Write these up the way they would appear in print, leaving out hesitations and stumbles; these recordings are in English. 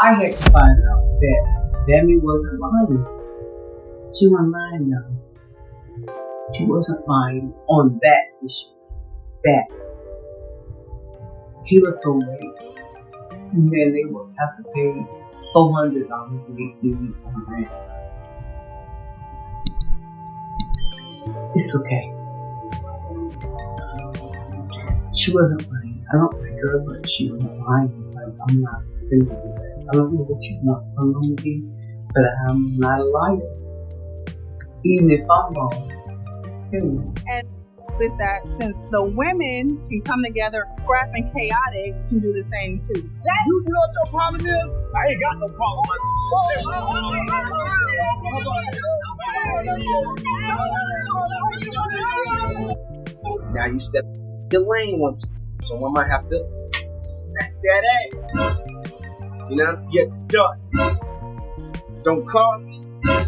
I had to find out that Bambi wasn't lying. She wasn't lying, y'all. She wasn't lying on that issue. That he was so late, and then they would have to pay $400 to get Dee on rent. It's okay. She wasn't lying. I don't like her, but she wasn't lying. Like, I'm not crazy with that. I don't know what you want from me, but I'm not a liar. Even if I'm wrong. And with that, since the women can come together, Scrap and Khaotic can do the same too. You know what your problem is? I ain't got no problem with it. Now you step your lane once, so I might have to smack that ass. You know, you're done. Don't call me.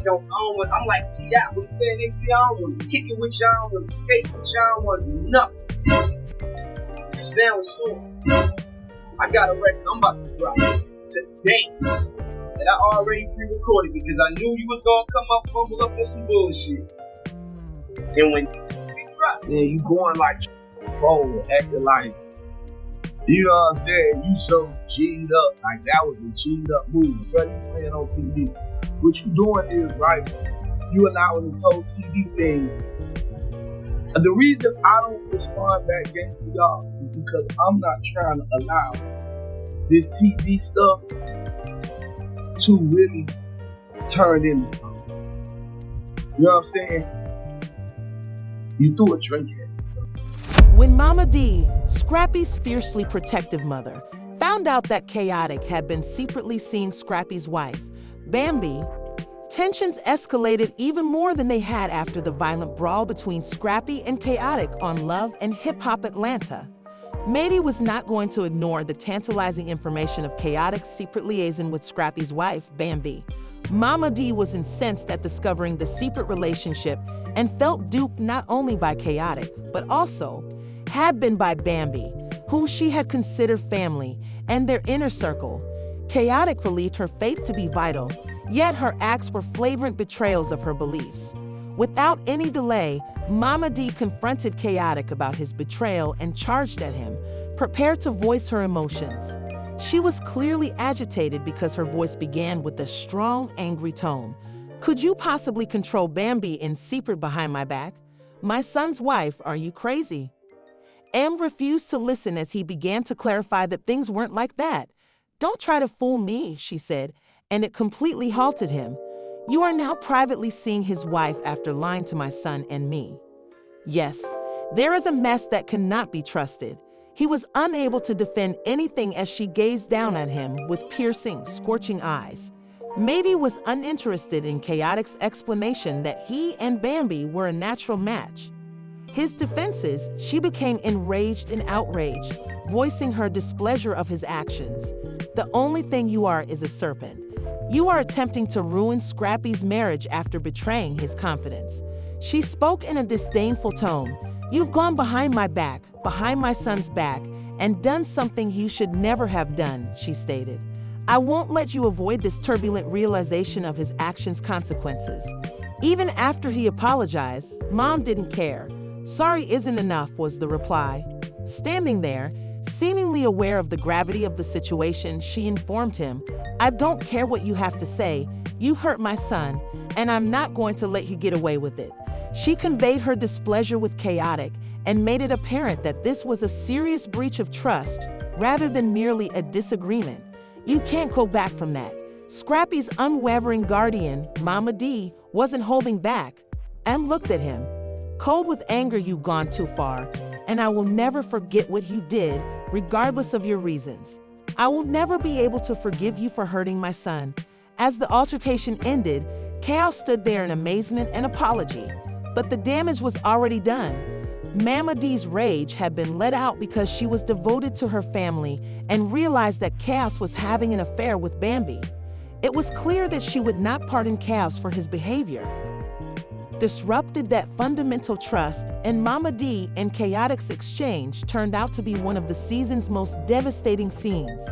Don't own it. I'm like T.I. When you saying they T.I. I don't want to kick it with y'all, I don't want to skate with y'all, I don't want to do nothing. Stand with sword. I got a record I'm about to drop today that I already pre-recorded because I knew you was gonna come up, fumble up on some bullshit. And when it dropped, yeah, you going like forward, acting like, you know what I'm saying? You so G'd up, like that was a G'd up movie, bro. You playing on TV. What you doing is, right, you allowing this whole TV thing. The reason I don't respond back against y'all is because I'm not trying to allow this TV stuff to really turn into something. You know what I'm saying? You threw a drink at me. When Momma Dee, Scrappy's fiercely protective mother, found out that Khaotic had been secretly seeing Scrappy's wife, Bambi, tensions escalated even more than they had after the violent brawl between Scrappy and Khaotic on Love and Hip Hop Atlanta. Mady was not going to ignore the tantalizing information of Khaotic's secret liaison with Scrappy's wife, Bambi. Momma Dee was incensed at discovering the secret relationship and felt duped not only by Khaotic, but also had been by Bambi, whom she had considered family, and their inner circle. Khaotic believed her faith to be vital, yet her acts were flagrant betrayals of her beliefs. Without any delay, Momma Dee confronted Khaotic about his betrayal and charged at him, prepared to voice her emotions. She was clearly agitated because her voice began with a strong, angry tone. "Could you possibly control Bambi in secret behind my back? My son's wife, are you crazy?" M refused to listen as he began to clarify that things weren't like that. "Don't try to fool me," she said, and it completely halted him. "You are now privately seeing his wife after lying to my son and me." Yes, there is a mess that cannot be trusted. He was unable to defend anything as she gazed down at him with piercing, scorching eyes. Mady was uninterested in Khaotic's explanation that he and Bambi were a natural match. His defenses, she became enraged and outraged, voicing her displeasure of his actions. "The only thing you are is a serpent. You are attempting to ruin Scrappy's marriage after betraying his confidence." She spoke in a disdainful tone. "You've gone behind my back, behind my son's back, and done something you should never have done," she stated. "I won't let you avoid this turbulent realization of his actions' consequences." Even after he apologized, Mom didn't care. "Sorry isn't enough," was the reply. Standing there, seemingly aware of the gravity of the situation, she informed him, "I don't care what you have to say. You hurt my son, and I'm not going to let you get away with it." She conveyed her displeasure with Khaotic and made it apparent that this was a serious breach of trust rather than merely a disagreement. "You can't go back from that." Scrappy's unwavering guardian, Momma Dee, wasn't holding back. M looked at him. "Cold with anger, you've gone too far, and I will never forget what you did, regardless of your reasons. I will never be able to forgive you for hurting my son." As the altercation ended, Chaos stood there in amazement and apology, but the damage was already done. Momma Dee's rage had been let out because she was devoted to her family and realized that Chaos was having an affair with Bambi. It was clear that she would not pardon Chaos for his behavior. Disrupted that fundamental trust, and Momma Dee and Khaotic's exchange turned out to be one of the season's most devastating scenes.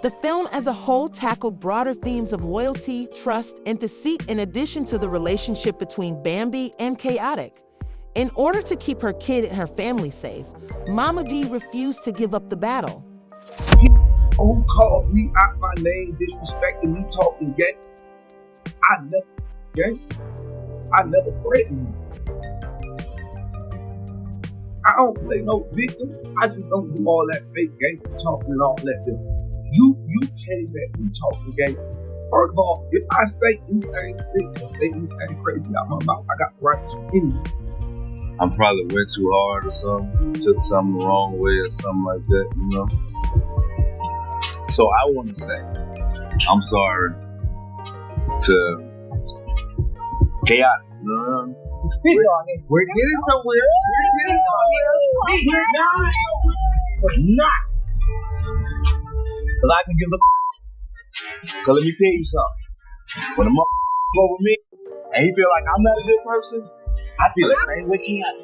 The film as a whole tackled broader themes of loyalty, trust, and deceit in addition to the relationship between Bambi and Khaotic. In order to keep her kid and her family safe, Momma Dee refused to give up the battle. Who called me out my name, disrespecting me, talking gangster? I never gangster. I never threatened you. I don't play no victim. I just don't do all that fake gangster talking and all that. You came at me talking gangster. First of all, if I say anything slick or say anything crazy out my mouth, I got the right to anything. I probably went too hard or something, took something the wrong way or something like that, you know? So I want to say, I'm sorry to Khaotic. We're getting somewhere. But not. Because I can give a Because let me tell you something. When a motherfucker over me and he feel like I'm not a good person, I feel the same way he has.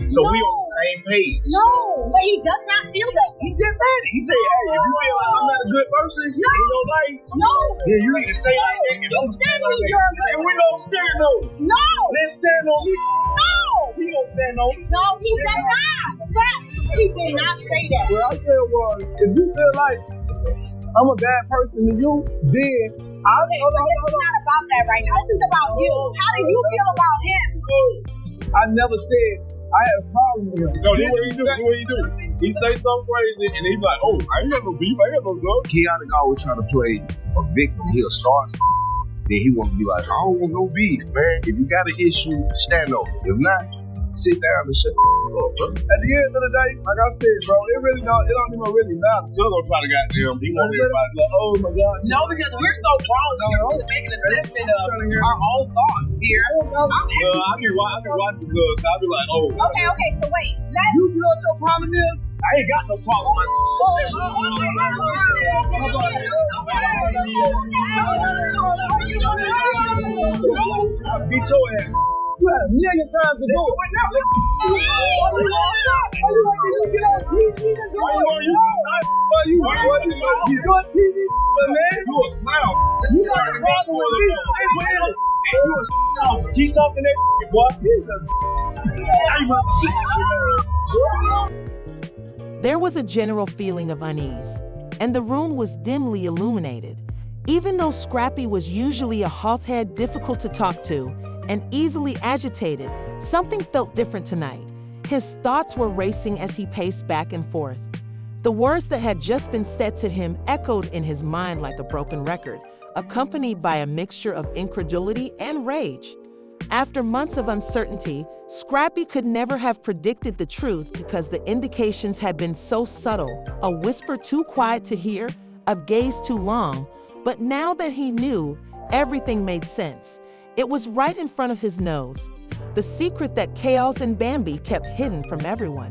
So we on the same page. No, but he does not feel that. He just said it. He said, hey, if you feel like I'm not a good person in your life, then you need to stay like that. And I'm staying like that. And we gonna stand on it. No. Let's stand on it. No. He gonna stand on it. No, he said not. He did not say that. What I said was, if you feel like I'm a bad person to you, then It's not about that right now. This is about you. How do you feel about him? I never said I had a problem with him. No, this what he do. This what he do. He say something crazy and he's like, oh, I ain't got no beef. I ain't got no love. Khaotic always trying to play a victim. He'll start, then he want to be like, I don't want no beef, man. If you got an issue, stand on it. If not, sit down and shut the up, bro. At the end of the day, like I said, bro, it don't even really matter. Still gonna try to goddamn. He want everybody like, oh my God. No, because we're so grown, we're only making an assessment of our own thoughts here. I be watching because I be like, oh. Okay, so wait. You know what your problem is? I ain't got no problem. I'll beat your ass. You had a million times to do it. You got a problem with me. Keep talking that boy. There was a general feeling of unease, and the room was dimly illuminated. Even though Scrappy was usually a hothead difficult to talk to and easily agitated, something felt different tonight. His thoughts were racing as he paced back and forth. The words that had just been said to him echoed in his mind like a broken record, accompanied by a mixture of incredulity and rage. After months of uncertainty, Scrappy could never have predicted the truth because the indications had been so subtle, a whisper too quiet to hear, a gaze too long. But now that he knew, everything made sense. It was right in front of his nose, the secret that Chaos and Bambi kept hidden from everyone.